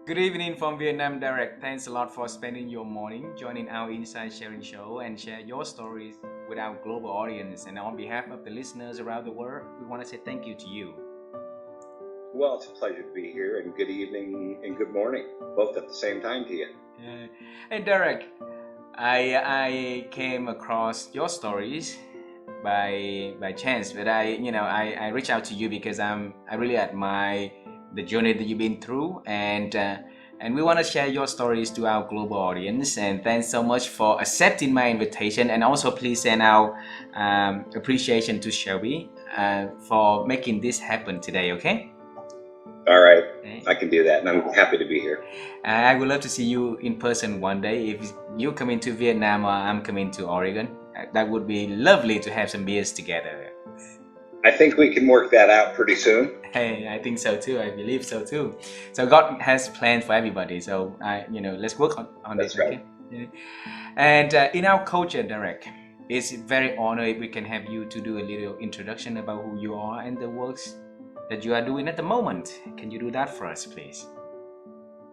Good evening from Vietnam, Derek. Thanks a lot for spending your morning joining our Inside Sharing show and share your stories with our global audience. And on behalf of the listeners around the world, we want to say thank you to you. Well, it's a pleasure to be here, and good evening and good morning, both at the same time to you. Yeah. Hey, Derek, I came across your stories by chance, but I reached out to you because I really admire the journey that you've been through, and we want to share your stories to our global audience. And thanks so much for accepting my invitation, and also please send our appreciation to Shelby for making this happen today. Okay. All right, Okay. I can do that, and I'm happy to be here. I would love to see you in person one day. If you come into Vietnam or I'm coming to Oregon, that would be lovely to have some beers together. I think we can work that out pretty soon. Hey, I think so too. I believe so too. So God has plans for everybody. So let's work on That's this. right. Okay. Yeah. And in our culture, Derek, it's very honored if we can have you to do a little introduction about who you are and the works that you are doing at the moment. Can you do that for us, please?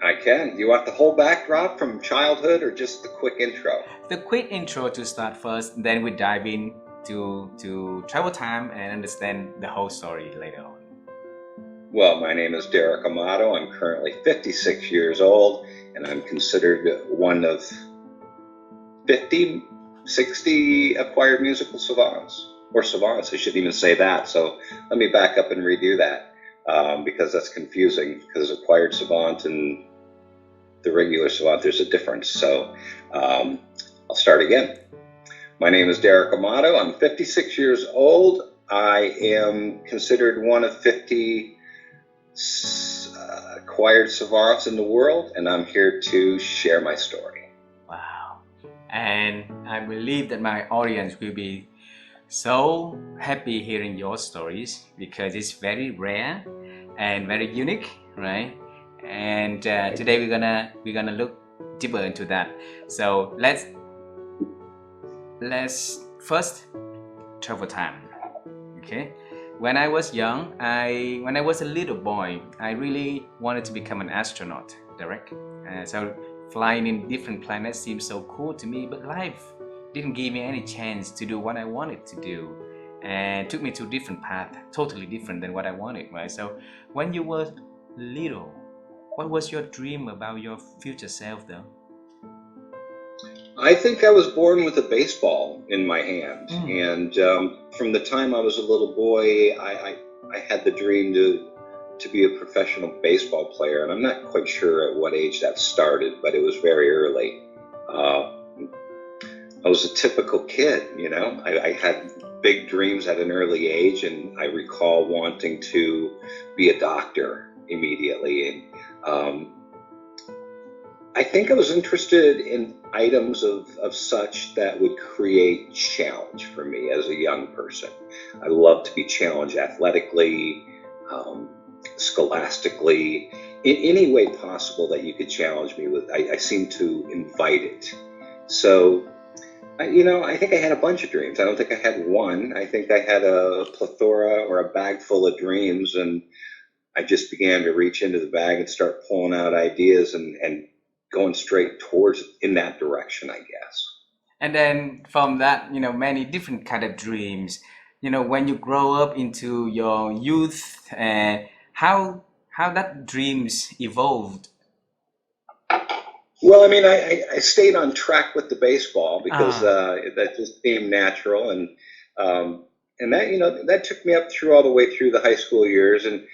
I can. You want the whole backdrop from childhood or just the quick intro? The quick intro to start first, then we dive in to travel time and understand the whole story later on. Well, my name is Derek Amato. I'm currently 56 years old, and I'm considered one of 50, 60 acquired musical savants. Or savants, I shouldn't even say that. So let me back up and redo that because that's confusing, because acquired savant and the regular savant, there's a difference. So I'll start again. My name is Derek Amato. I'm 56 years old. I am considered one of 50 acquired savants in the world, and I'm here to share my story. Wow. And I believe that my audience will be so happy hearing your stories because it's very rare and very unique, right? And today we're gonna look deeper into that. So let's first travel time. Okay. When I was young, when I was a little boy, I really wanted to become an astronaut, Derek. So flying in different planets seemed so cool to me, but life didn't give me any chance to do what I wanted to do, and took me to a different path, totally different than what I wanted, right? So when you were little, what was your dream about your future self, though? I think I was born with a baseball in my hand, and from the time I was a little boy, I had the dream to be a professional baseball player, and I'm not quite sure at what age that started, but it was very early. I was a typical kid, you know. I had big dreams at an early age, and I recall wanting to be a doctor immediately. And I think I was interested in items of such that would create challenge for me as a young person. I love to be challenged athletically, scholastically, in any way possible that you could challenge me with. I seem to invite it. So I think I had a bunch of dreams. I don't think I had one. I think I had a plethora or a bag full of dreams, and I just began to reach into the bag and start pulling out ideas and going straight towards in that direction, I guess. And then from that, many different kind of dreams. When you grow up into your youth, how that dreams evolved. Well, I mean, I stayed on track with the baseball because that just seemed natural, and that took me up through all the way through the high school years. And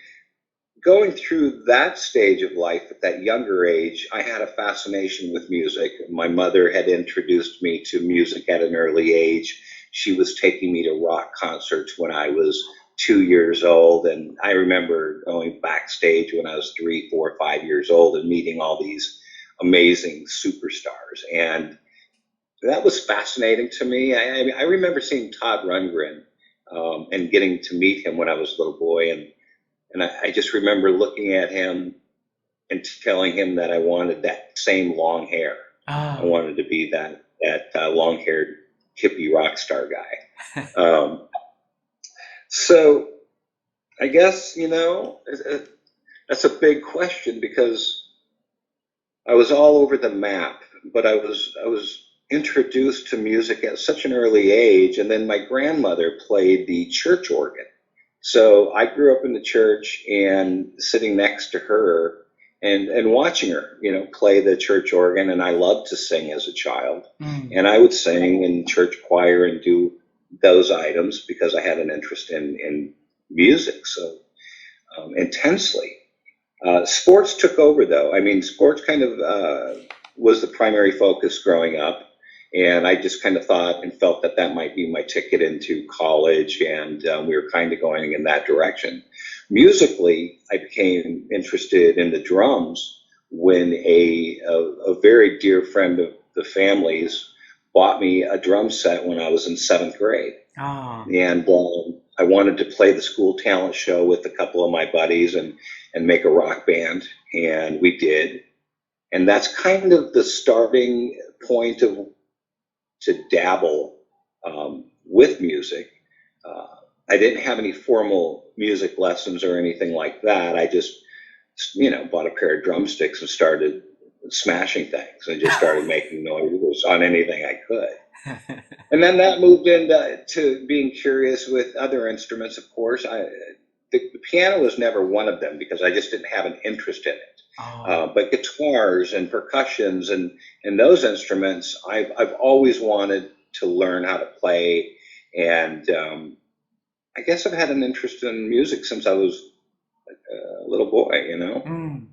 going through that stage of life at that younger age, I had a fascination with music. My mother had introduced me to music at an early age. She was taking me to rock concerts when I was 2 years old, and I remember going backstage when I was 3, 4, 5 years old and meeting all these amazing superstars, and that was fascinating to me. I remember seeing Todd Rundgren and getting to meet him when I was a little boy, and I just remember looking at him and telling him that I wanted that same long hair. I wanted to be that long-haired hippie rock star guy. So I guess that's a big question because I was all over the map, but I was introduced to music at such an early age, and then my grandmother played the church organ. So I grew up in the church and sitting next to her and watching her, play the church organ, and I loved to sing as a child. Mm. And I would sing in church choir and do those items because I had an interest in music so intensely. Sports took over, though. I mean, sports kind of was the primary focus growing up, and I just kind of thought and felt that that might be my ticket into college, and we were kind of going in that direction. Musically, I became interested in the drums when a very dear friend of the family's bought me a drum set when I was in seventh grade. Oh. And I wanted to play the school talent show with a couple of my buddies and make a rock band, and we did. And that's kind of the starting point of to dabble with music. Uh, I didn't have any formal music lessons or anything like that. I just, bought a pair of drumsticks and started smashing things and just started making noises on anything I could. And then that moved into to being curious with other instruments, of course. The piano was never one of them because I just didn't have an interest in it. Oh. But guitars and percussions and those instruments, I've always wanted to learn how to play. And I guess I've had an interest in music since I was a little boy. Mm.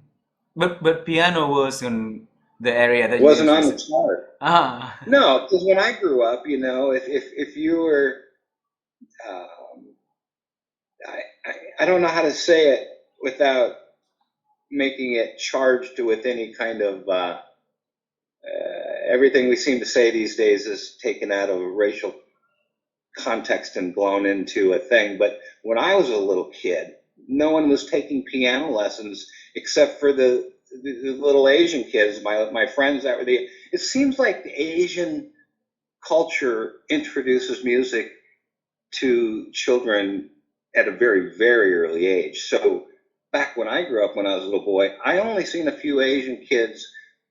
But piano was in the area that you Wasn't on the interested. chart. Ah. No, because when I grew up, if you were, um, I don't know how to say it without making it charged with any kind of everything we seem to say these days is taken out of a racial context and blown into a thing. But when I was a little kid, no one was taking piano lessons except for the little Asian kids, my friends that were the. It seems like the Asian culture introduces music to children at a very, very early age. So back when I grew up, when I was a little boy, I only seen a few Asian kids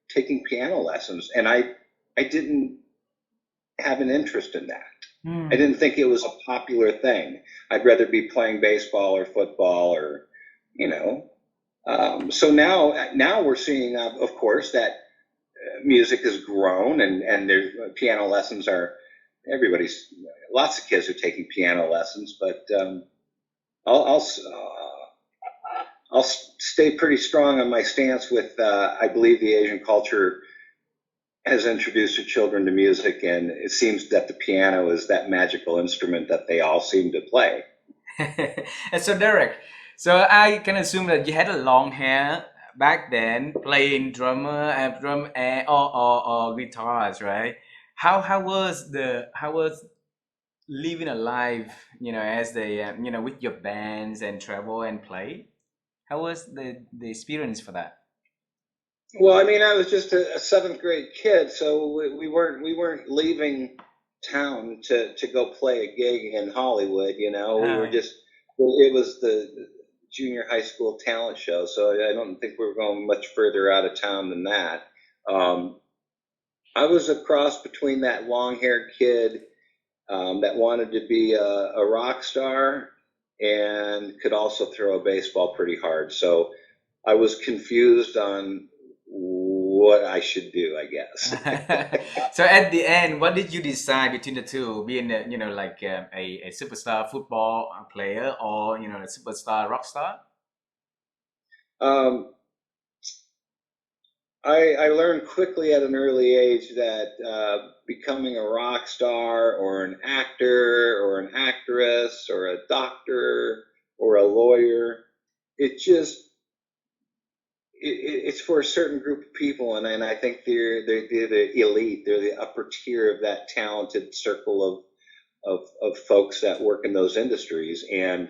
taking piano lessons, and I didn't have an interest in that. I Mm. didn't think it was a popular thing. I'd rather be playing baseball or football or, you know. So now we're seeing, of course, that music has grown and there's piano lessons are everybody's lots of kids are taking piano lessons, but I'll I'll I'll stay pretty strong on my stance with I believe the Asian culture has introduced their children to music, and it seems that the piano is that magical instrument that they all seem to play. And so Derek, so I can assume that you had a long hair back then, playing or guitars, right? How was living a life, as the with your bands and travel and play? How was the experience for that? Well, I mean, I was just a seventh grade kid, so we weren't leaving town to go play a gig in Hollywood. We were Uh, just it was the junior high school talent show, so I don't think we were going much further out of town than that. Um, I was a cross between that long-haired kid that wanted to be a rock star and could also throw a baseball pretty hard. So I was confused on what I should do, I guess. so at the end, what did you decide between the two, being like a superstar football player or a superstar rock star? um, I learned quickly at an early age that becoming a rock star or an actor or an actress or a doctor or a lawyer, it just it's for a certain group of people, and I think they're the elite. They're the upper tier of that talented circle of folks that work in those industries. And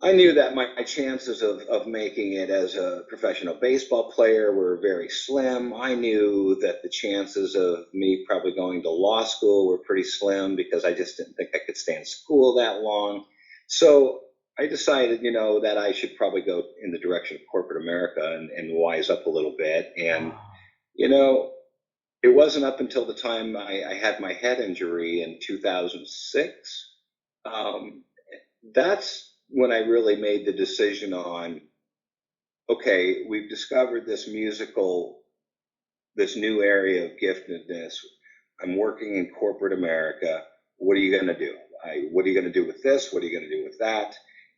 I knew that my chances of making it as a professional baseball player were very slim. I knew that the chances of me probably going to law school were pretty slim because I just didn't think I could stay in school that long. So I decided, that I should probably go in the direction of corporate America and wise up a little bit. And, Oh, you know, it wasn't up until the time I had my head injury in 2006. Um, that's when I really made the decision on, okay, we've discovered this new area of giftedness. I'm working in corporate America. What are you going to do? What are you going to do with this? What are you going to do with that?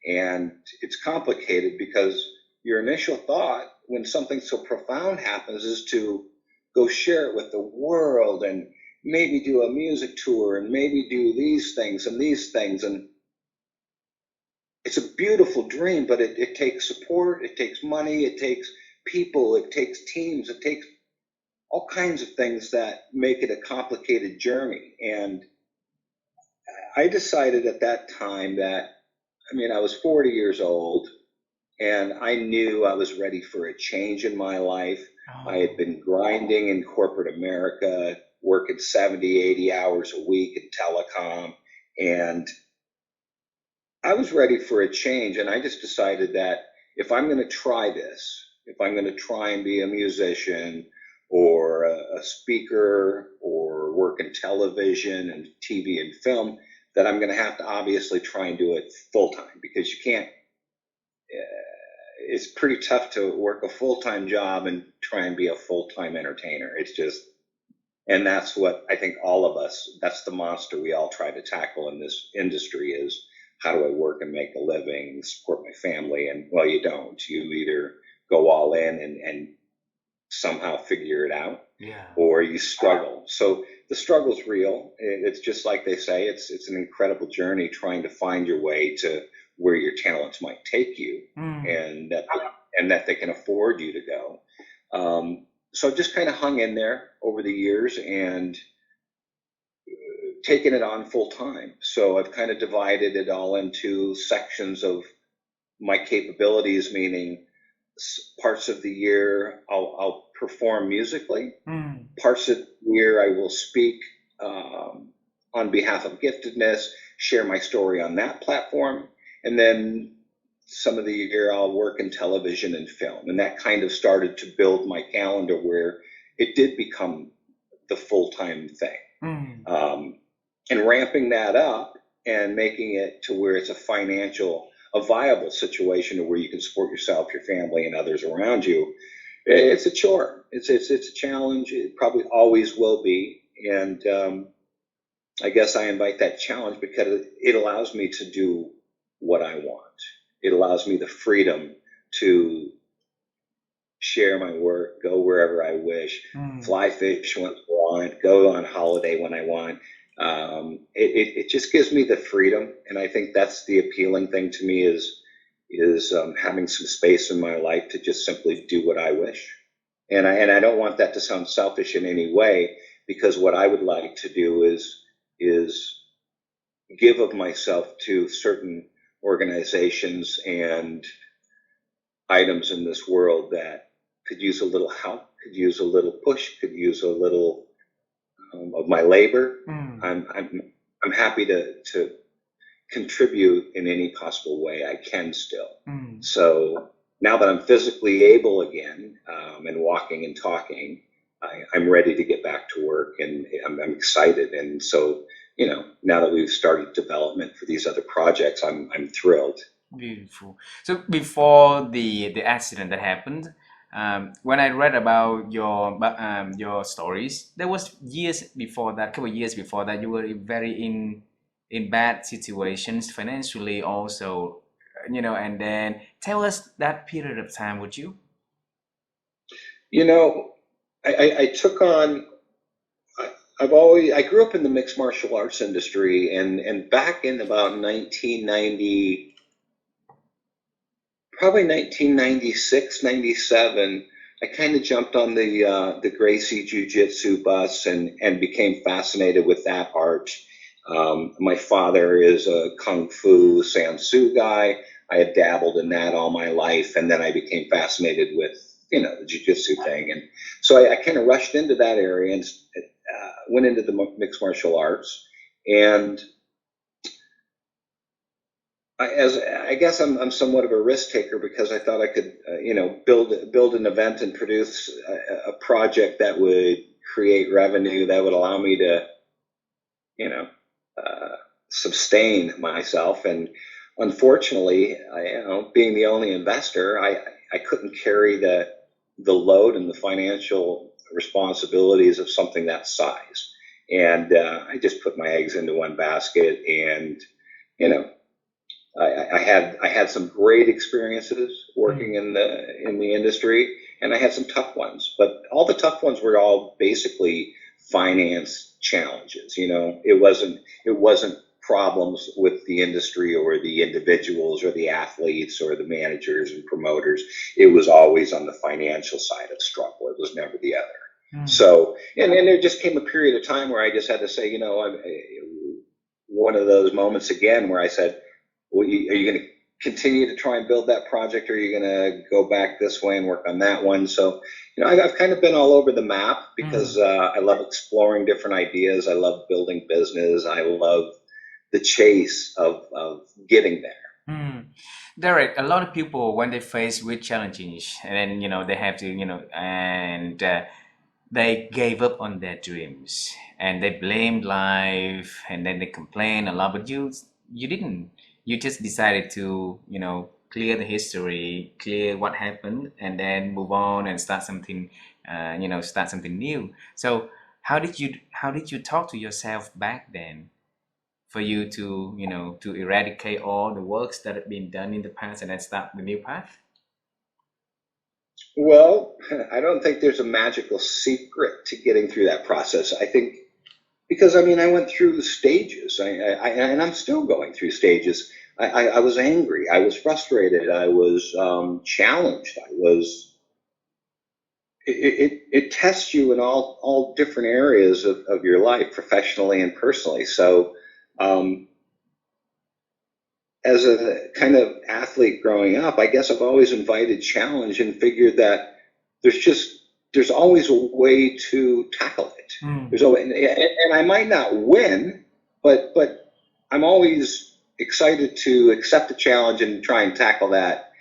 And it's complicated because your initial thought when something so profound happens is to go share it with the world and maybe do a music tour and maybe do these things and these things. And it's a beautiful dream, but it takes support, it takes money, it takes people, it takes teams, it takes all kinds of things that make it a complicated journey. And I decided at that time that, I was 40 years old and I knew I was ready for a change in my life. I had oh, been grinding in corporate America, working 70, 80 hours a week in telecom. And I was ready for a change. And I just decided that if I'm going to try this, if I'm going to try and be a musician or a speaker or work in television and TV and film, that I'm going to have to obviously try and do it full time because you can't, it's pretty tough to work a full time job and try and be a full time entertainer. It's just, and that's what I think all of us, that's the monster we all try to tackle in this industry is how do I work and make a living, support my family? And well, you don't. You either go all in and somehow figure it out, yeah. or you struggle. So the struggle's real. It's just like they say, it's an incredible journey trying to find your way to where your talents might take you, Mm. and that they can afford you to go. So I've just kind of hung in there over the years and taken it on full time. So I've kind of divided it all into sections of my capabilities, meaning parts of the year I'll perform musically, Mm. parts of the year I will speak on behalf of giftedness, share my story on that platform, and then some of the year I'll work in television and film. And that kind of started to build my calendar where it did become the full-time thing. Mm. And ramping that up and making it to where it's a viable situation to where you can support yourself, your family, and others around you. It's a chore. It's a challenge. It probably always will be. And I guess I invite that challenge because it allows me to do what I want. It allows me the freedom to share my work, go wherever I wish, Mm. fly fish when I want, go on holiday when I want. It just gives me the freedom, and I think that's the appealing thing to me is having some space in my life to just simply do what I wish. And I don't want that to sound selfish in any way, because what I would like to do is give of myself to certain organizations and items in this world that could use a little help, could use a little push, could use a little of my labor. Mm. I'm happy to contribute in any possible way I can still. Mm. So now that I'm physically able again, and walking and talking, I'm ready to get back to work, and I'm excited. And so, now that we've started development for these other projects, I'm thrilled. Beautiful. So before the accident that happened, when I read about your stories, there was years before that, couple of years before that, you were very in bad situations financially also, and then tell us that period of time, would you? You know, I took on. I grew up in the mixed martial arts industry, and back in about 1990, probably 1996, 97, I kind of jumped on the Gracie Jiu Jitsu bus and became fascinated with that art. My father is a Kung Fu Sansu guy. I had dabbled in that all my life, and then I became fascinated with the Jiu Jitsu thing, and so I kind of rushed into that area and went into the mixed martial arts, and I guess I'm somewhat of a risk taker because I thought I could, build an event and produce a project that would create revenue that would allow me to, you know, uh, sustain myself. And unfortunately, being the only investor, I couldn't carry the load and the financial responsibilities of something that size. And I just put my eggs into one basket, and you know, I had some great experiences Mm. working in the industry, and I had some tough ones. But all the tough ones were all basically finance challenges. It wasn't problems with the industry or the individuals or the athletes or the managers and promoters. It was always on the financial side of struggle. It was never the other. Mm. So, and then there just came a period of time where I just had to say, one of those moments again where I said, well, are you going to continue to try and build that project, or are you going to go back this way and work on that one? So, I've kind of been all over the map because Mm. I love exploring different ideas. I love building business. I love the chase of getting there. Mm. Derek, a lot of people when they face with challenges, and then they have to, and they gave up on their dreams, and they blamed life, and then they complain a lot. But you didn't. You just decided to, clear the history, clear what happened, and then move on and start something, start something new. So how did you talk to yourself back then, for you to to eradicate all the works that have been done in the past and then start the new path? Well, I don't think there's a magical secret to getting through that process. I think because I went through stages, and I'm still going through stages. I was angry, I was frustrated, I was challenged, I was. It tests you in all different areas of your life, professionally and personally. So, um, as a kind of athlete growing up, I guess I've always invited challenge and figured that there's just there's always a way to tackle it. Mm. There's always, and I might not win, but I'm always excited to accept the challenge and try and tackle that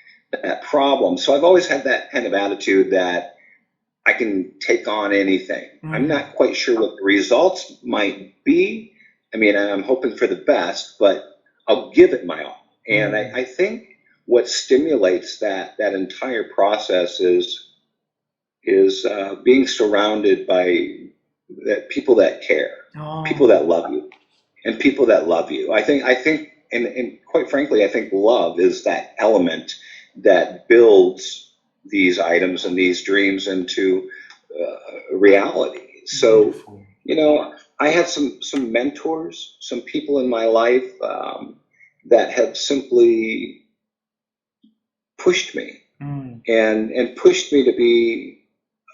problem. So I've always had that kind of attitude that I can take on anything. I'm Mm. not quite sure what the results might be. I'm hoping for the best, but I'll give it my all. And Mm. I think what stimulates that entire process is being surrounded by people that care, people Oh. that love you, and people that love you. I think, and quite frankly, I think love is that element that builds these items and these dreams into reality. So, Beautiful. I have some mentors, some people in my life that have simply pushed me Mm. and pushed me to be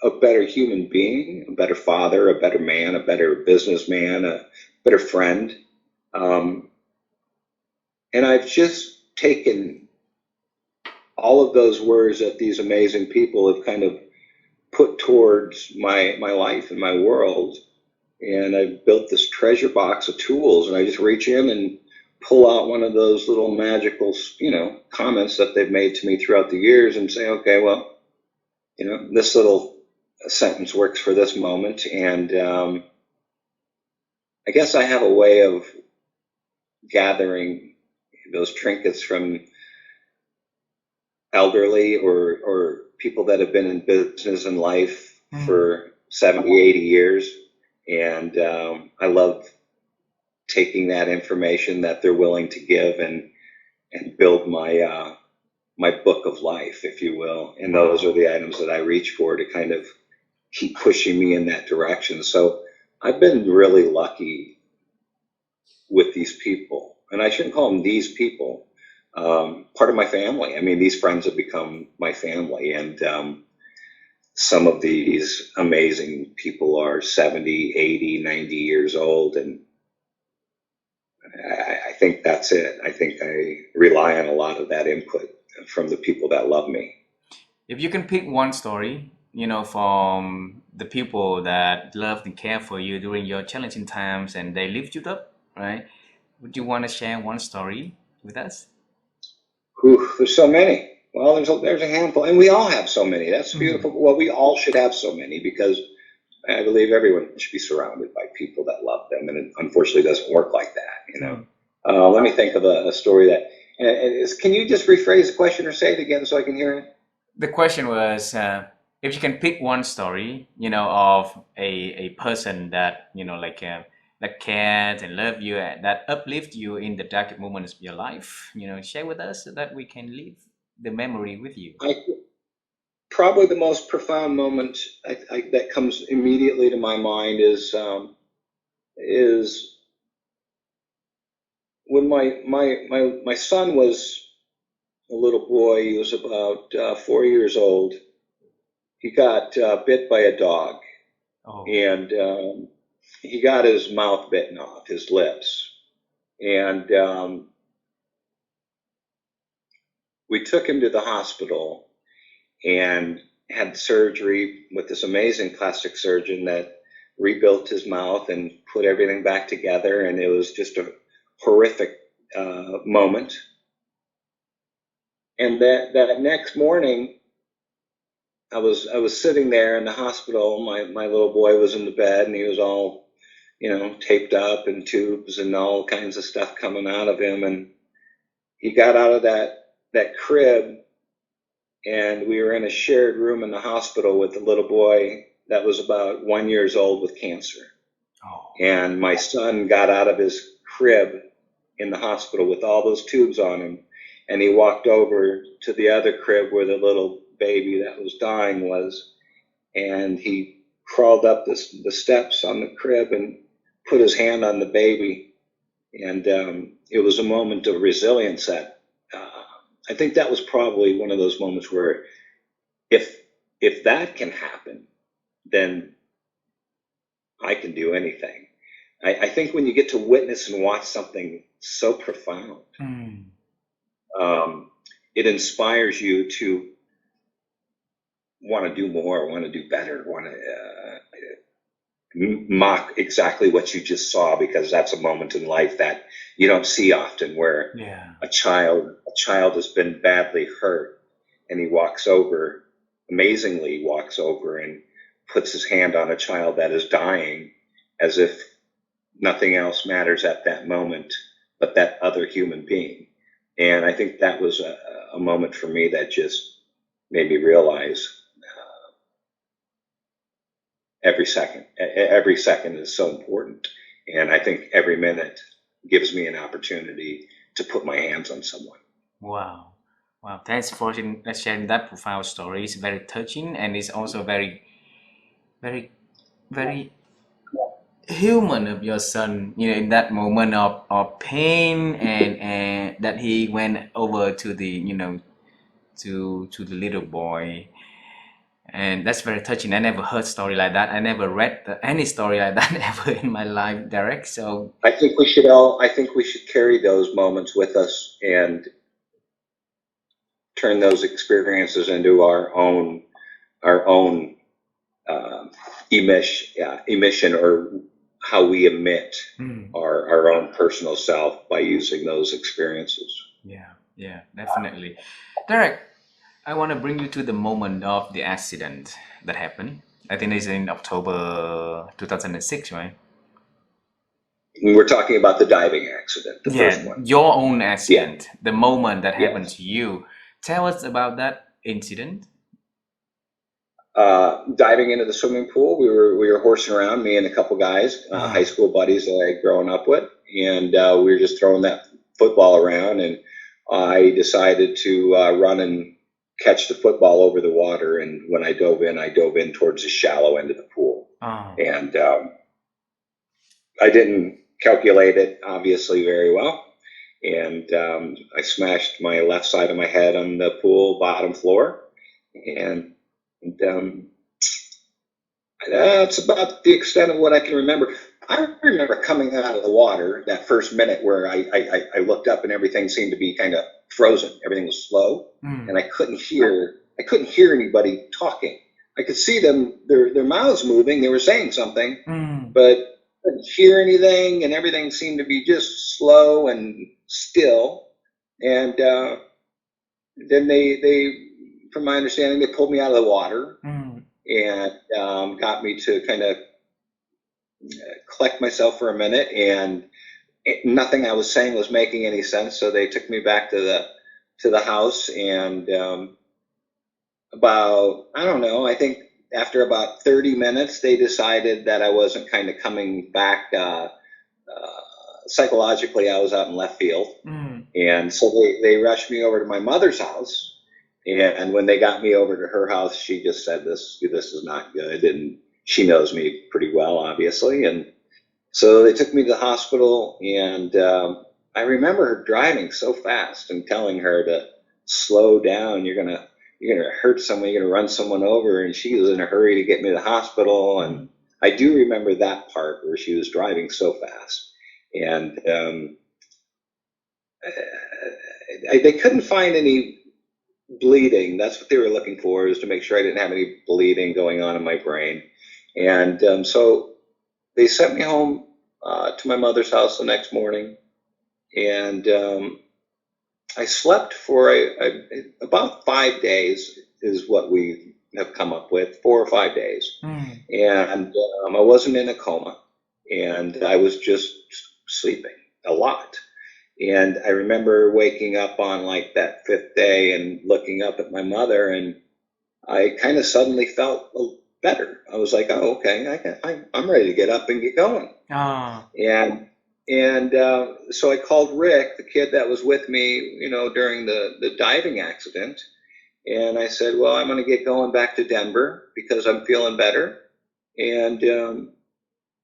a better human being, a better father, a better man, a better businessman, a better friend. Um, and I've just taken all of those words that these amazing people have kind of put towards my life and my world. And I've built this treasure box of tools, and I just reach in and pull out one of those little magical, comments that they've made to me throughout the years and say, okay, well, this little sentence works for this moment. And I guess I have a way of gathering those trinkets from elderly or people that have been in business and life Mm. for 70, 80 years. And I love taking that information that they're willing to give and build my book of life, if you will. And those are Wow. the items that I reach for to kind of keep pushing me in that direction. So I've been really lucky with these people, and I shouldn't call them these people. Part of my family. These friends have become my family, and some of these amazing people are 70, 80, 90 years old, and I think that's it. I think I rely on a lot of that input from the people that love me. If you can pick one story, from the people that loved and cared for you during your challenging times and they lift you up, right? Would you want to share one story with us? Whew, there's so many. Well, there's a handful, and we all have so many. That's Mm. beautiful. Well, we all should have so many because I believe everyone should be surrounded by people that love them, and it unfortunately doesn't work like that. Mm. Let me think of a story that. Can you just rephrase the question or say it again so I can hear it? The question was, if you can pick one story, of a person that, that cares and love you, and that uplift you in the darkest moments of your life, share with us so that we can live the memory with you. I Probably the most profound moment that comes immediately to my mind is when my son was a little boy. He was about 4 years old. He got bit by a dog, Oh. and he got his mouth bitten off, his lips, and we took him to the hospital and had surgery with this amazing plastic surgeon that rebuilt his mouth and put everything back together, and it was just a horrific moment. And that next morning, I was sitting there in the hospital. My little boy was in the bed, and he was all, taped up in tubes and all kinds of stuff coming out of him. And he got out of that crib, and we were in a shared room in the hospital with a little boy that was about 1 year old with cancer. Oh. And my son got out of his crib in the hospital with all those tubes on him, and he walked over to the other crib where the little baby that was dying was, and he crawled up the steps on the crib and put his hand on the baby. And it was a moment of resilience that I think that was probably one of those moments where if that can happen, then I can do anything. I think when you get to witness and watch something so profound, Mm. It inspires you to want to do more, want to do better, want to mock exactly what you just saw, because that's a moment in life that you don't see often, where Yeah. a child has been badly hurt, and he amazingly walks over and puts his hand on a child that is dying, as if nothing else matters at that moment but that other human being. And I think that was a moment for me that just made me realize every second is so important. And I think every minute gives me an opportunity to put my hands on someone. Wow. Wow. Thanks for sharing that profound story. It's very touching, and it's also very, very, very human of your son, in that moment of pain, and that he went over to the, to the little boy. And that's very touching. I never heard story like that. I never read any story like that ever in my life, Derek. So I think we should carry those moments with us and turn those experiences into our own emission, or how we emit our own personal self by using those experiences. yeah, definitely. Derek, I want to bring you to the moment of the accident that happened. I think it's in October 2006, right? We're talking about the diving accident, the first Yeah, one. your own Yeah. accident, the moment that happened Yes. to you. Tell us about that incident. Diving into the swimming pool, we were horsing around, me and a couple guys, high school buddies that I had grown up with, and we were just throwing that football around, and I decided to run and catch the football over the water. And when I dove in towards the shallow end of the pool, and I didn't calculate it obviously very well, and I smashed my left side of my head on the pool bottom floor, and that's about the extent of what I can remember. I remember coming out of the water that first minute where I looked up and everything seemed to be kind of frozen. Everything was slow, and I couldn't hear anybody talking. I could see them, their mouths moving. They were saying something, but I couldn't hear anything, and everything seemed to be just slow and still. And then they, from my understanding, they pulled me out of the water Mm. and got me to kind of collect myself for a minute, and nothing I was saying was making any sense. So they took me back to the house, and about, I don't know, I think after about 30 minutes, they decided that I wasn't kind of coming back. Psychologically, I was out in left field. Mm. And so they rushed me over to my mother's house. And when they got me over to her house, she just said, this is not good. And she knows me pretty well, obviously. And so they took me to the hospital, and I remember her driving so fast and telling her to slow down. You're gonna hurt someone. You're gonna run someone over. And she was in a hurry to get me to the hospital. And I do remember that part where she was driving so fast. And they couldn't find any bleeding. That's what they were looking for, is to make sure I didn't have any bleeding going on in my brain. And so they sent me home to my mother's house the next morning, and I slept for about 5 days is what we have come up with, 4 or 5 days. Mm. And I wasn't in a coma, and I was just sleeping a lot. And I remember waking up on like that 5th day and looking up at my mother, and I kind of suddenly felt better. I was like, oh, okay, I'm ready to get up and get going. Ah. And so I called Rick, the kid that was with me, during the diving accident, and I said, well, I'm going to get going back to Denver because I'm feeling better. And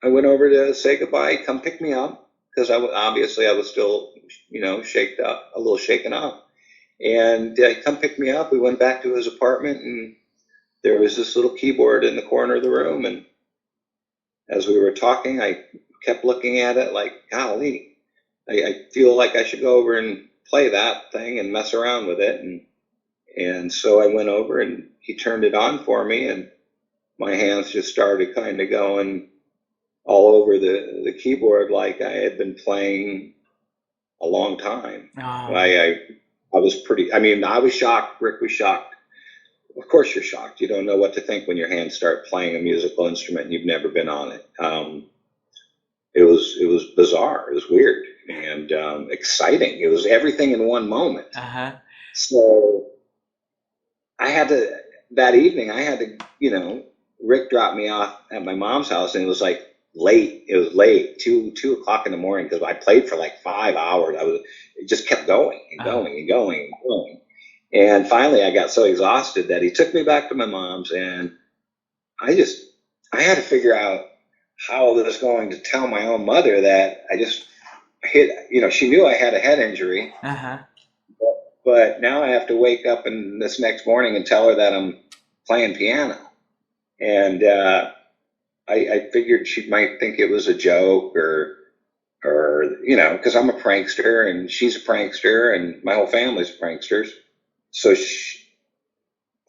I went over to say goodbye, come pick me up, because obviously I was still, shaken up, a little shaken up. And come pick me up. We went back to his apartment, and there was this little keyboard in the corner of the room. And as we were talking, I kept looking at it like, golly, I feel like I should go over and play that thing and mess around with it. And so I went over, and he turned it on for me, and my hands just started kind of going all over the keyboard like I had been playing a long time. Ah. I was I was shocked. Rick was shocked. Of course you're shocked. You don't know what to think when your hands start playing a musical instrument and you've never been on it. It was bizarre. It was weird and exciting. It was everything in one moment. Uh-huh. So that evening, Rick dropped me off at my mom's house, and it was like late. It was late, 2 o'clock in the morning, because I played for like 5 hours. It just kept going and going and going and going. And finally, I got so exhausted that he took me back to my mom's, and I had to figure out how I was going to tell my own mother that I just hit, she knew I had a head injury, Uh-huh. but now I have to wake up this next morning and tell her that I'm playing piano. And I figured she might think it was a joke, or because I'm a prankster and she's a prankster and my whole family's pranksters. So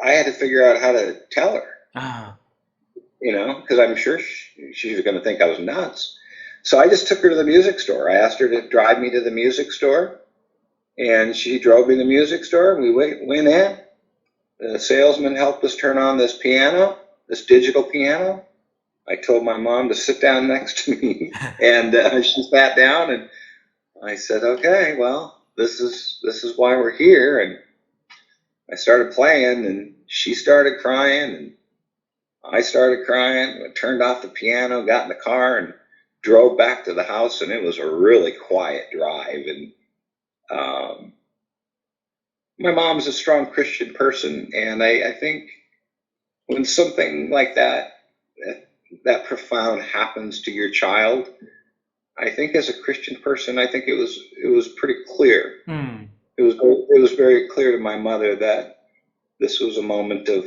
I had to figure out how to tell her, Ah. because I'm sure she's going to think I was nuts. So I just took her to the music store. I asked her to drive me to the music store, and she drove me to the music store. We went in. The salesman helped us turn on this piano, this digital piano. I told my mom to sit down next to me, and she sat down, and I said, okay, well, this is why we're here. And I started playing, and she started crying, and I started crying. I turned off the piano, got in the car, and drove back to the house, and it was a really quiet drive. And my mom's a strong Christian person, and I think when something like that profound happens to your child, I think as a Christian person, I think it was pretty clear. Mm. It was very clear to my mother that this was a moment of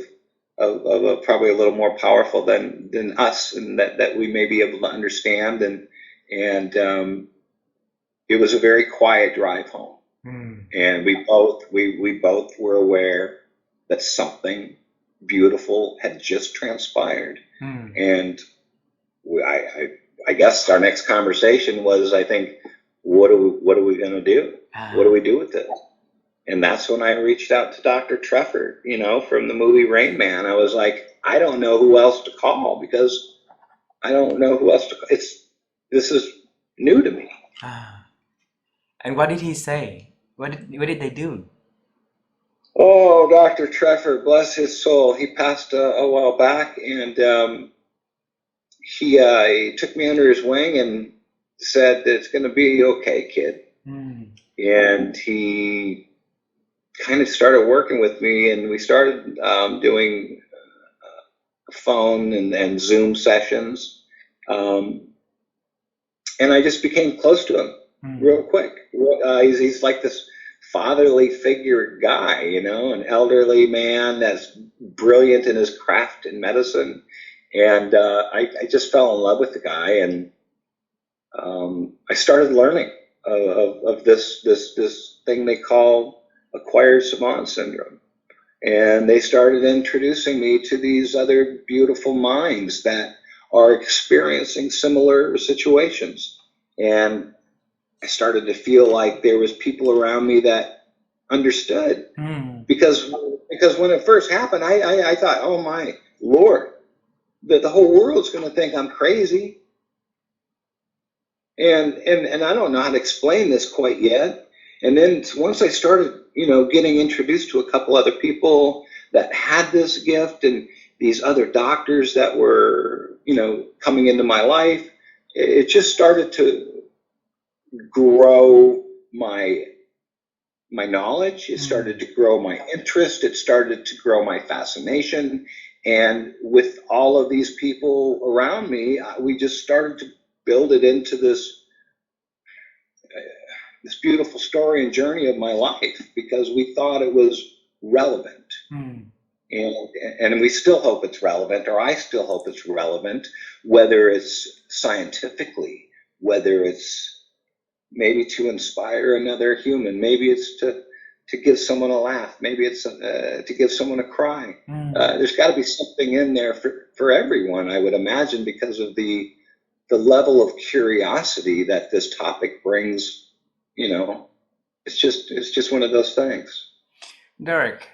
probably a little more powerful than us, and that we may be able to understand. And it was a very quiet drive home. Mm. And we both were aware that something beautiful had just transpired. Mm. And I guess our next conversation was, I think, what are we going to do? What do we do with this? And that's when I reached out to Dr. Treffer, from the movie Rain Man. I was like, I don't know who else to call because I don't know who else to call. This is new to me. Ah. And what did he say? What did they do? Oh, Dr. Treffer, bless his soul. He passed a while back, and he took me under his wing and said, it's going to be okay, kid. And he kind of started working with me, and we started doing phone and Zoom sessions. And I just became close to him real quick. He's like this fatherly figure guy, an elderly man that's brilliant in his craft in medicine. And I just fell in love with the guy, and I started learning of this thing they call acquired Savant syndrome. And they started introducing me to these other beautiful minds that are experiencing similar situations. And I started to feel like there was people around me that understood. Because when it first happened, I thought, oh my Lord, that the whole world's going to think I'm crazy. And I don't know how to explain this quite yet. And then once I started, getting introduced to a couple other people that had this gift, and these other doctors that were, coming into my life, it just started to grow my knowledge. It started to grow my interest. It started to grow my fascination. And with all of these people around me, we just started to build it into this beautiful story and journey of my life, because we thought it was relevant. And we still hope it's relevant, or I still hope it's relevant, whether it's scientifically, whether it's maybe to inspire another human, maybe it's to give someone a laugh, maybe it's to give someone a cry. There's got to be something in there for everyone, I would imagine, because of the level of curiosity that this topic brings. It's just one of those things. Derek,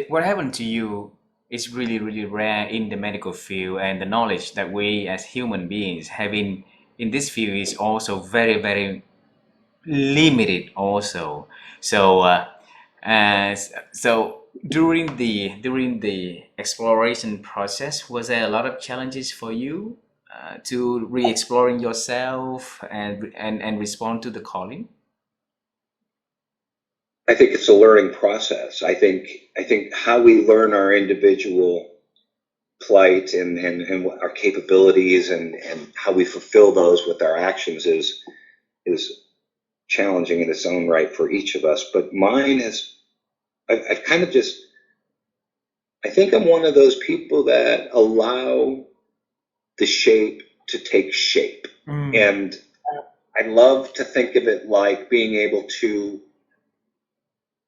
what happened to you is really, really rare in the medical field, and the knowledge that we as human beings have in this field is also very, very limited also. So so during the exploration process, was there a lot of challenges for you to re-exploring yourself and respond to the calling? I think it's a learning process. I think how we learn our individual plight and what our capabilities and how we fulfill those with our actions is challenging in its own right for each of us. But mine is, I've kind of just, I think I'm one of those people that allow the shape to take shape. And I love to think of it like being able to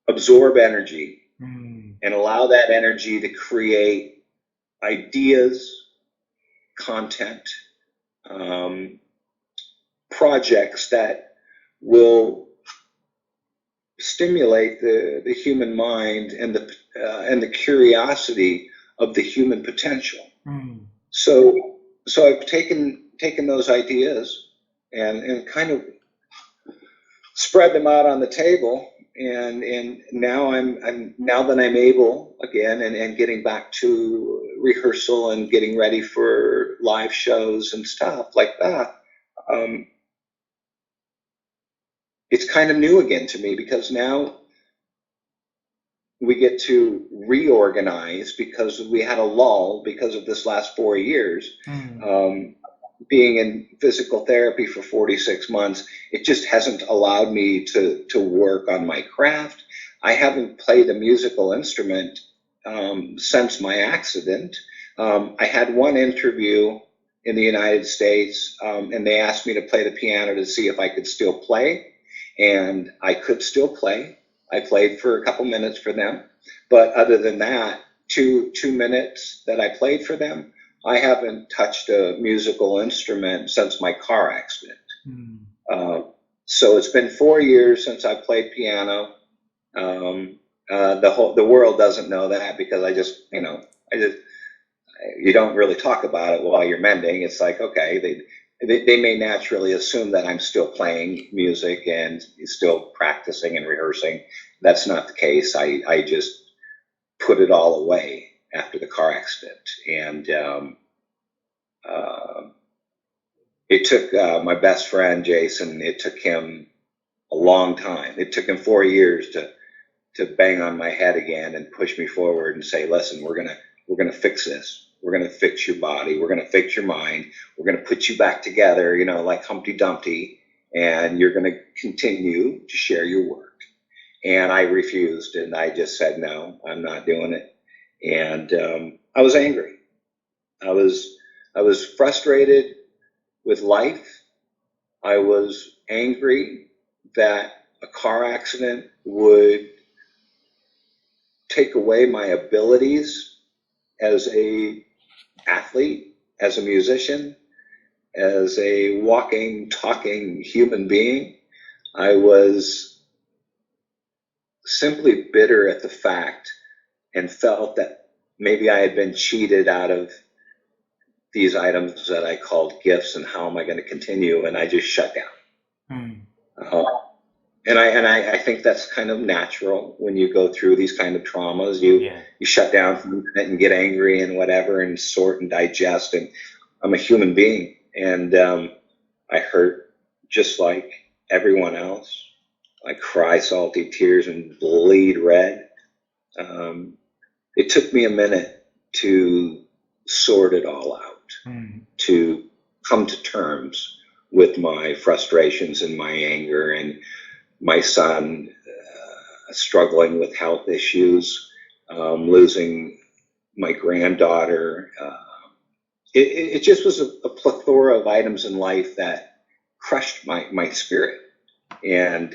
absorb energy and allow that energy to create ideas, content, projects that will stimulate the human mind and the curiosity of the human potential. So I've taken those ideas and kind of spread them out on the table. And now now that I'm able again and getting back to rehearsal and getting ready for live shows and stuff like that, it's kind of new again to me, because now we get to reorganize, because we had a lull because of this last 4 years. Being in physical therapy for 46 months, it just hasn't allowed me to work on my craft. I haven't played a musical instrument since my accident. I had one interview in the United States, and they asked me to play the piano to see if I could still play, and I could still play. I played for a couple minutes for them, but other than that, two minutes that I played for them, I haven't touched a musical instrument since my car accident. So it's been 4 years since I played piano. the world doesn't know that because I just you don't really talk about it while you're mending. It's like, okay, they may naturally assume that I'm still playing music and still practicing and rehearsing. That's not the case. I just put it all away after the car accident. And uh, it took my best friend, Jason, it took him a long time. It took him 4 years to bang on my head again and push me forward and say, listen, we're gonna fix this. We're gonna fix your body. We're gonna fix your mind. We're gonna put you back together, like Humpty Dumpty, and you're gonna continue to share your work. And I refused, and I just said, no, I'm not doing it. And I was angry. I was frustrated with life. I was angry that a car accident would take away my abilities as a athlete, as a musician, as a walking, talking human being. I was simply bitter at the fact and felt that maybe I had been cheated out of these items that I called gifts, and how am I going to continue? And I just shut down. Mm. Uh, and I think that's kind of natural when you go through these kind of traumas. Yeah. You shut down from it and get angry and whatever and sort and digest. And I'm a human being, and I hurt just like everyone else. I cry salty tears and bleed red. It took me a minute to sort it all out, to come to terms with my frustrations and my anger, and my son struggling with health issues, losing my granddaughter. It just was a plethora of items in life that crushed my spirit. And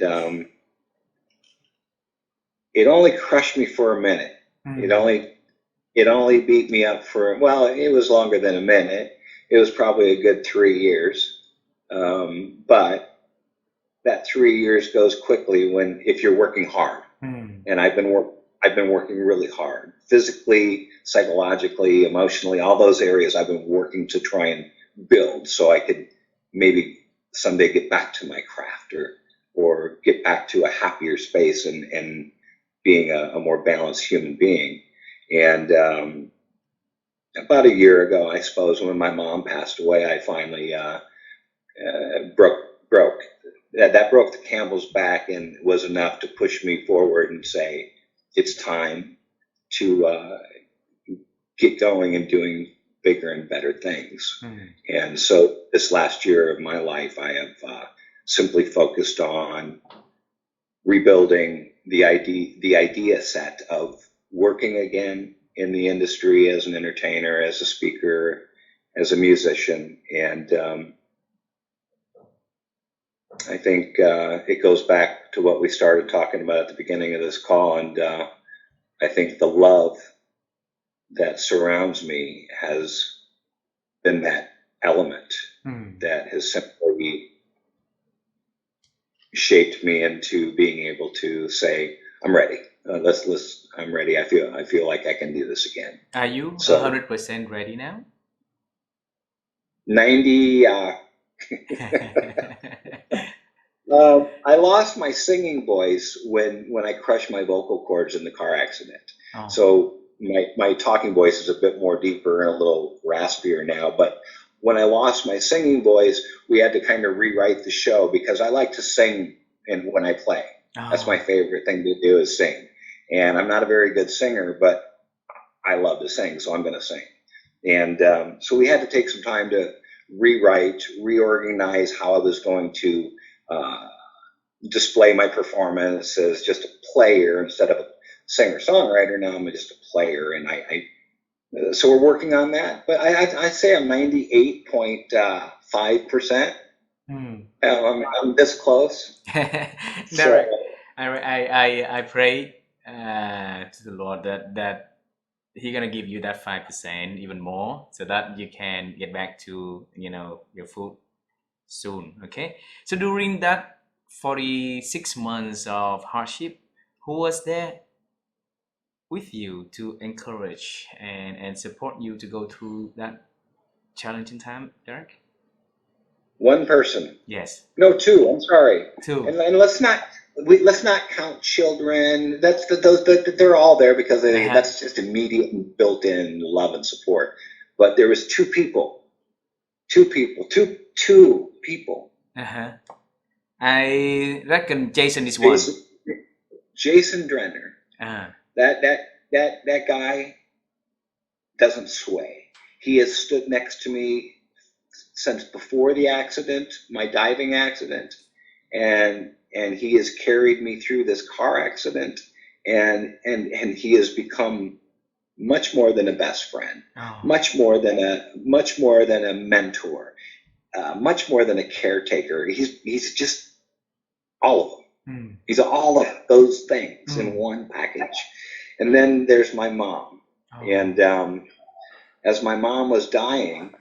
it only crushed me for a minute. It only beat me up for, well, it was longer than a minute. It was probably a good 3 years. But that 3 years goes quickly if you're working hard. And I've been working really hard, physically, psychologically, emotionally, all those areas I've been working to try and build so I could maybe someday get back to my craft or get back to a happier space and being a more balanced human being. And about a year ago, I suppose, when my mom passed away, I finally broke. That broke the camel's back and was enough to push me forward and say, it's time to get going and doing bigger and better things. And so this last year of my life, I have simply focused on rebuilding the idea set of working again in the industry as an entertainer, as a speaker, as a musician. And I think it goes back to what we started talking about at the beginning of this call. And I think the love that surrounds me has been that element that has simply shaped me into being able to say, I'm ready. I'm ready. I feel like I can do this again. Are you So 100% ready now? 90. I lost my singing voice when I crushed my vocal cords in the car accident. Oh. So my talking voice is a bit more deeper and a little raspier now. But when I lost my singing voice, we had to kind of rewrite the show because I like to sing when I play. Oh. That's my favorite thing to do is sing. And I'm not a very good singer, but I love to sing, so I'm going to sing. And so we had to take some time to rewrite, reorganize how I was going to display my performance as just a player instead of a singer-songwriter. Now I'm just a player, and so we're working on that. But I'd say I'm 98.5%. I'm this close. Derek, I pray to the Lord that He's gonna give you that 5%, even more, so that you can get back to your foot soon. Okay. So during that 46 months of hardship, who was there with you to encourage and support you to go through that challenging time, Derek? One person. Yes, No, two. I'm sorry. two. And let's not count children. They're all there because Uh-huh. that's just immediate and built-in love and support. But there was two people, two people. Uh-huh. I reckon Jason is one. Jason Jason Drenner. Uh, That guy doesn't sway. He has stood next to me since before the accident, my diving accident, and he has carried me through this car accident, and he has become much more than a best friend, oh. much more than a mentor, much more than a caretaker. He's just all of them. Mm. He's all of those things in Mm. one package. And then there's my mom, Oh. and as my mom was dying,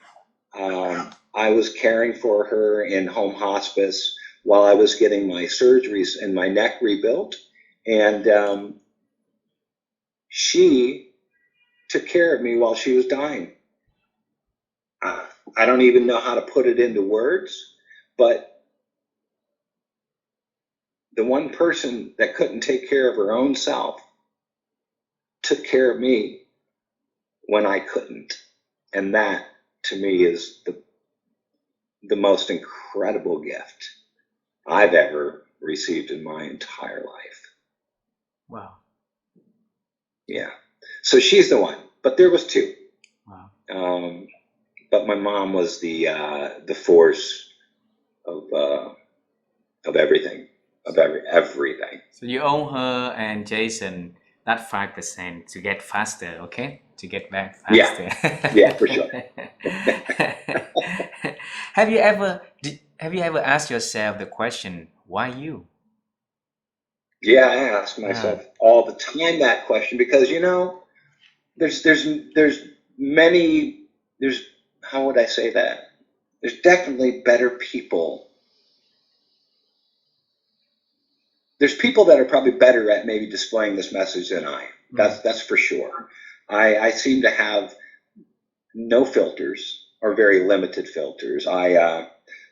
I was caring for her in home hospice while I was getting my surgeries and my neck rebuilt. And she took care of me while she was dying. I don't even know how to put it into words, but the one person that couldn't take care of her own self took care of me when I couldn't. And that, to me, is the most incredible gift I've ever received in my entire life. Wow. Yeah. So she's the one, but there was two. Wow. But my mom was the force of everything, of everything. So you owe her and Jason that 5% to get faster, okay? To get back faster. Yeah, for sure. Have you ever asked yourself the question, why you? Yeah, I ask myself all the time that question because there's many there's how would I say that? There's definitely better people. There's people that are probably better at maybe displaying this message than I. That's for sure. I seem to have no filters or very limited filters.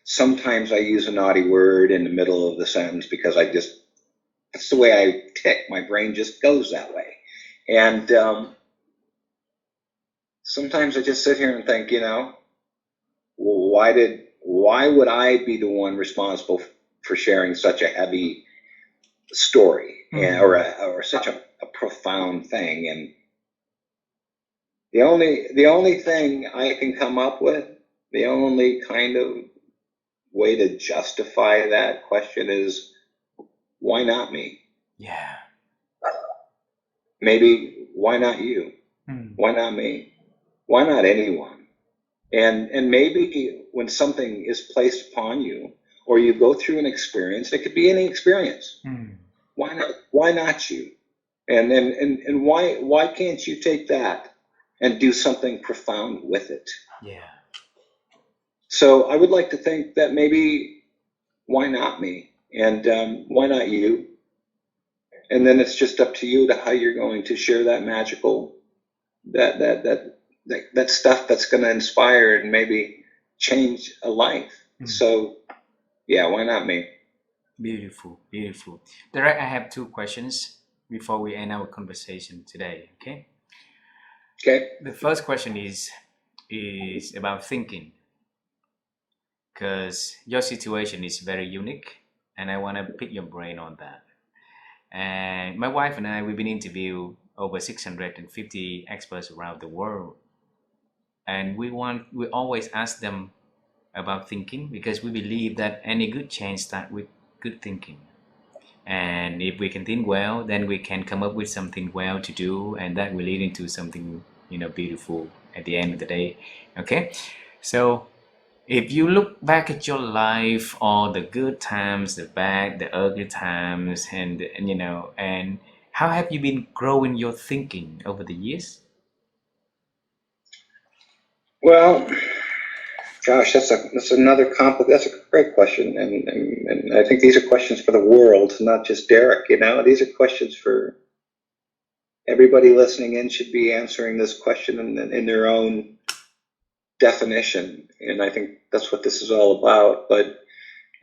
Sometimes I use a naughty word in the middle of the sentence because that's the way I tick. My brain just goes that way. And sometimes I just sit here and think, why would I be the one responsible for sharing such a heavy story or such a profound thing? And the only thing I can come up with, the only kind of way to justify that question is, why not me? Yeah. Maybe why not you? Why not me? Why not anyone? And maybe when something is placed upon you, or you go through an experience, it could be any experience. Why not you? And why can't you take that and do something profound with it? Yeah. So I would like to think that maybe why not me? And why not you? And then it's just up to you to how you're going to share that magical, that stuff that's going to inspire and maybe change a life. So, yeah, why not me? Beautiful, beautiful. Derek, I have two questions before we end our conversation today. Okay. Okay. The first question is about thinking, because your situation is very unique, and I want to pick your brain on that. And my wife and I, we've been interviewed over 650 experts around the world, and we always ask them about thinking because we believe that any good change starts with good thinking. And if we can think well, then we can come up with something well to do, and that will lead into something beautiful at the end of the day. Okay, so if you look back at your life, all the good times, the bad, the ugly times, and how have you been growing your thinking over the years? Well, gosh, that's a great question, and I think these are questions for the world, not just Derek. These are questions for everybody listening in should be answering this question in their own definition. And I think that's what this is all about. But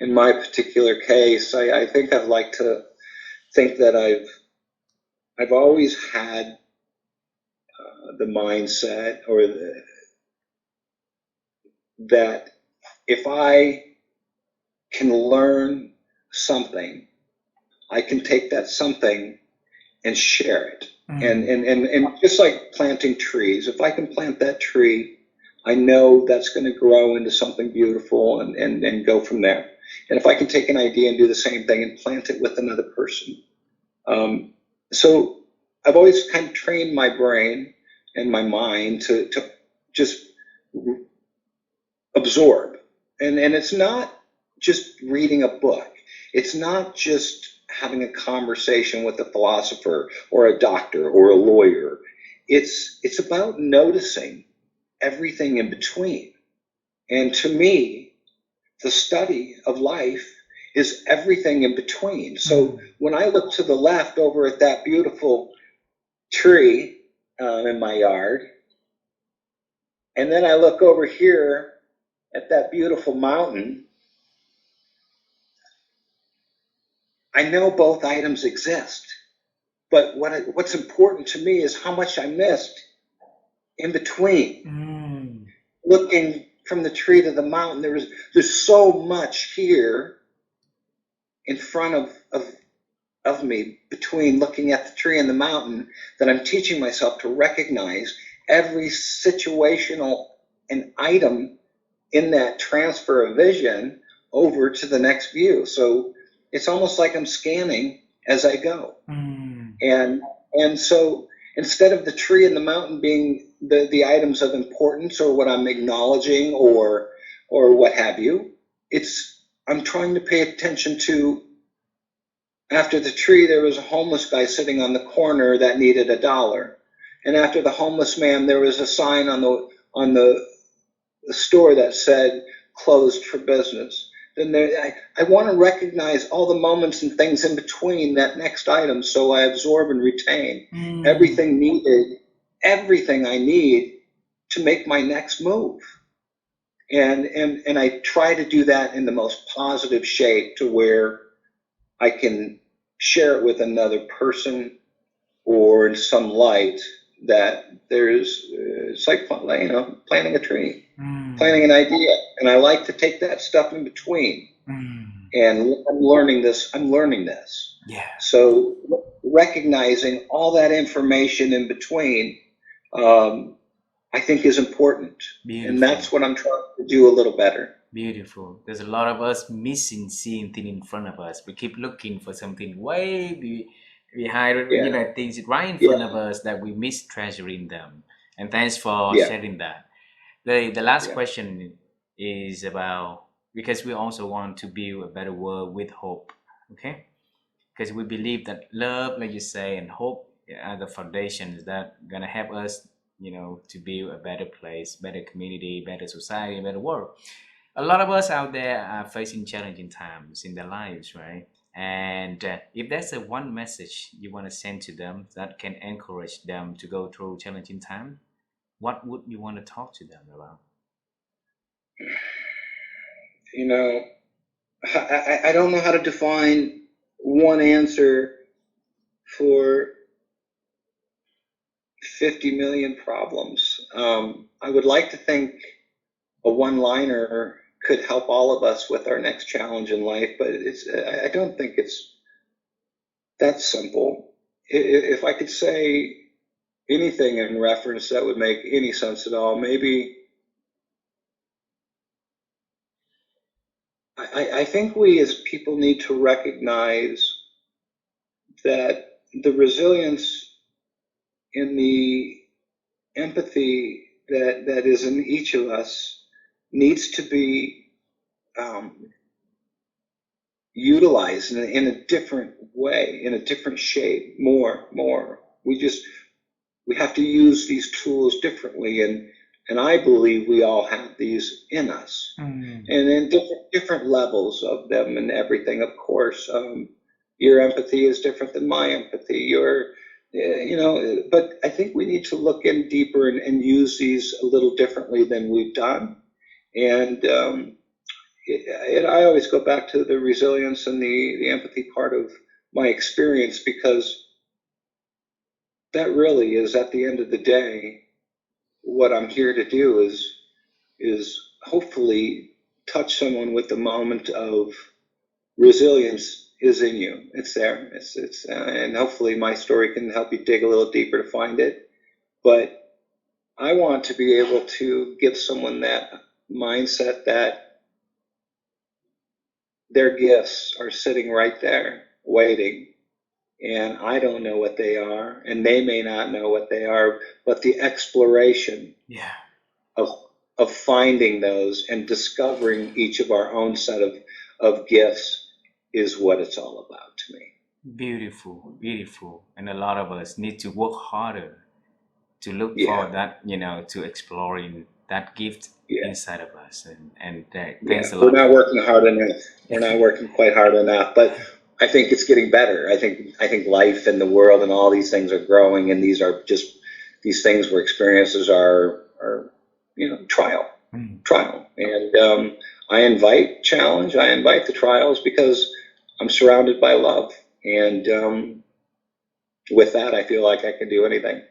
in my particular case, I think I'd like to think that I've always had the mindset that if I can learn something, I can take that something and share it. And just like planting trees, if I can plant that tree, I know that's going to grow into something beautiful and go from there. And if I can take an idea and do the same thing and plant it with another person. So I've always kind of trained my brain and my mind to just absorb. And it's not just reading a book. It's not just having a conversation with a philosopher or a doctor or a lawyer. It's about noticing everything in between. And to me, the study of life is everything in between. So when I look to the left over at that beautiful tree in my yard, and then I look over here at that beautiful mountain, I know both items exist. But what's important to me is how much I missed in between. Looking from the tree to the mountain, there's so much here in front of me between looking at the tree and the mountain that I'm teaching myself to recognize every situational and item in that transfer of vision over to the next view. So it's almost like I'm scanning as I go. And so instead of the tree and the mountain being the items of importance or what I'm acknowledging or what have you, I'm trying to pay attention to, after the tree, there was a homeless guy sitting on the corner that needed $1. And after the homeless man, there was a sign on the store that said closed for business. Then I want to recognize all the moments and things in between that next item, so I absorb and retain everything needed, everything I need to make my next move. And I try to do that in the most positive shape to where I can share it with another person or in some light that it's like planting a tree, planting an idea. And I like to take that stuff in between. And I'm learning this. Yeah. So recognizing all that information in between, I think is important. Beautiful. And that's what I'm trying to do a little better. Beautiful. There's a lot of us missing seeing things in front of us. We keep looking for something way behind, things right in front of us that we miss treasuring them. And thanks for sharing that. The last question is about, because we also want to build a better world with hope, okay? Because we believe that love, like you say, and hope are the foundations that are gonna help us, to build a better place, better community, better society, better world. A lot of us out there are facing challenging times in their lives, right? And if there's one message you want to send to them that can encourage them to go through challenging time, what would you want to talk to them about? I don't know how to define one answer for 50 million problems. I would like to think a one-liner could help all of us with our next challenge in life, but I don't think it's that simple. If I could say anything in reference that would make any sense at all, maybe I think we as people need to recognize that the resilience and the empathy that is in each of us needs to be utilized in a different way, in a different shape, more. We have to use these tools differently, and I believe we all have these in us, and in different levels of them and everything. Of course, your empathy is different than my empathy. but I think we need to look in deeper and use these a little differently than we've done. And I always go back to the resilience and the empathy part of my experience, because that really is, at the end of the day, what I'm here to do is hopefully touch someone with the moment of resilience is in you. It's there. And hopefully my story can help you dig a little deeper to find it. But I want to be able to give someone that mindset that their gifts are sitting right there waiting, and I don't know what they are, and they may not know what they are, but the exploration of finding those and discovering each of our own set of gifts is what it's all about to me. Beautiful, beautiful. And a lot of us need to work harder to look for that, to exploring that gift inside of us. And thanks a lot. We're not working hard enough. We're not working quite hard enough, but I think it's getting better. I think life and the world and all these things are growing, and these are just these things where experiences are trial. And I invite challenge. I invite the trials because I'm surrounded by love, and with that, I feel like I can do anything.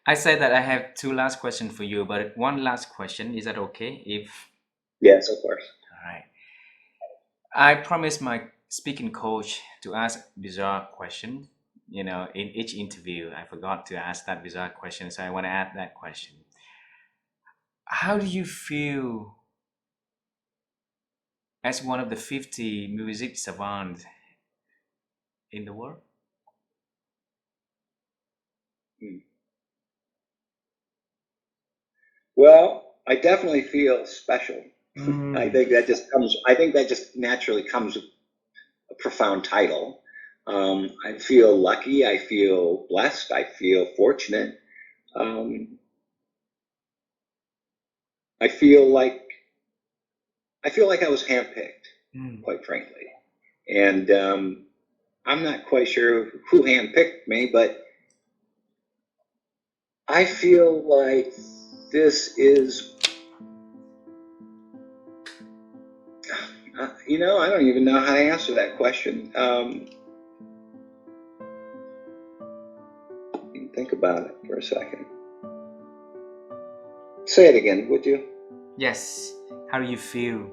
I said that I have two last questions for you, but one last question. Is that okay? Yes, of course. All right. I promised my speaking coach to ask bizarre question. In each interview, I forgot to ask that bizarre question, so I want to add that question. How do you feel as one of the 50 music savants in the world? Well, I definitely feel special. I think that just naturally comes with a profound title. I feel lucky. I feel blessed. I feel fortunate. I feel like I was handpicked, quite frankly. And I'm not quite sure who handpicked me, but I feel like this is, I don't even know how to answer that question. Think about it for a second. Say it again, would you? Yes. How do you feel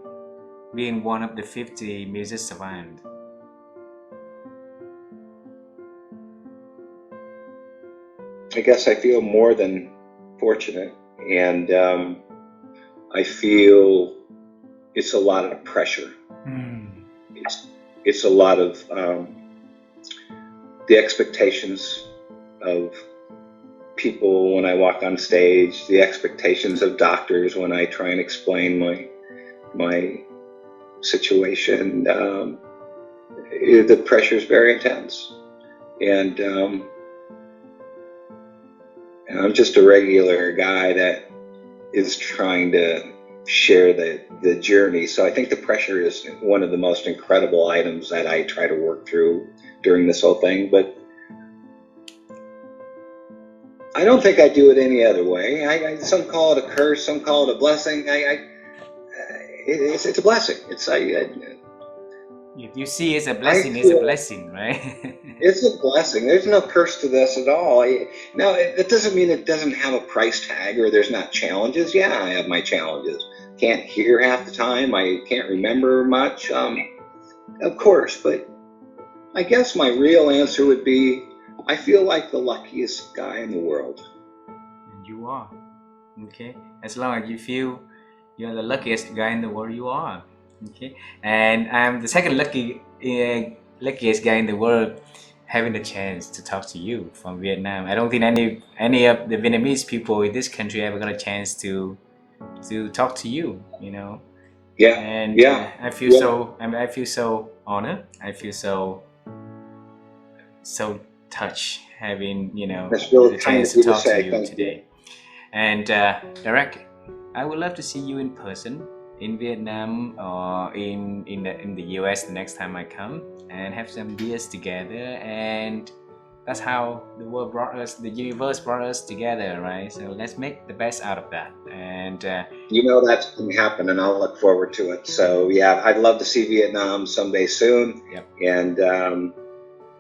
being one of the 50 music savants? I guess I feel more than fortunate, and I feel it's a lot of pressure. It's a lot of the expectations of people when I walk on stage, the expectations of doctors when I try and explain my situation. The pressure is very intense, and I'm just a regular guy that is trying to share the journey. So I think the pressure is one of the most incredible items that I try to work through during this whole thing. But I don't think I do it any other way. Some call it a curse, some call it a blessing. It's a blessing. You see, it's a blessing. It's a blessing, right? It's a blessing. There's no curse to this at all. Now, it doesn't mean it doesn't have a price tag or there's not challenges. Yeah, I have my challenges. Can't hear half the time. I can't remember much. Of course, but I guess my real answer would be, I feel like the luckiest guy in the world. You are. Okay. As long as you feel you're the luckiest guy in the world, you are. Okay. And I'm the second luckiest guy in the world having the chance to talk to you from Vietnam. I don't think any of the Vietnamese people in this country ever got a chance to talk to you. Yeah. And yeah. I feel so. I feel so honored. I feel so touched having really the chance to talk to you today. And Derek, I would love to see you in person in Vietnam or in the US the next time I come, and have some beers together and that's how the world brought us, the universe brought us together, right? So let's make the best out of that. And You know that's going to happen, and I'll look forward to it. So yeah, I'd love to see Vietnam someday soon, yep. and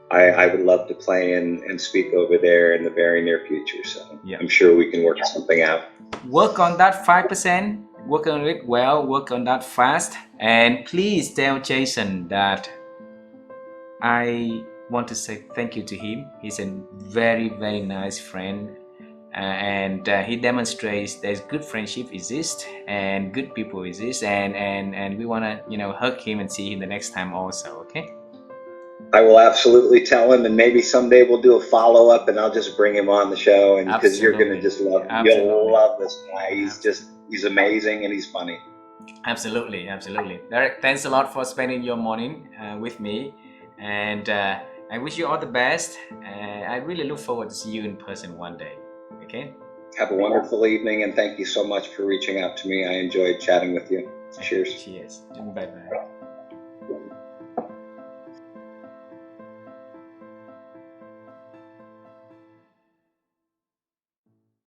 I would love to play and speak over there in the very near future. So yep. I'm sure we can work something out. Work on that 5%. Work on it well. Work on that fast. And please tell Jason that I want to say thank you to him. He's a very, very nice friend. And he demonstrates there's good friendship exists and good people exist, and we want to, you know, hug him and see him the next time also. Okay, I will absolutely tell him, and maybe someday we'll do a follow-up, and I'll just bring him on the show, and because you're going to just love him. You'll love this guy. He's amazing, and he's funny. Absolutely. Derek, thanks a lot for spending your morning with me, and I wish you all the best. I really look forward to see you in person one day. Okay. Have a wonderful evening, and thank you so much for reaching out to me. I enjoyed chatting with you. Cheers. Cheers. Bye bye.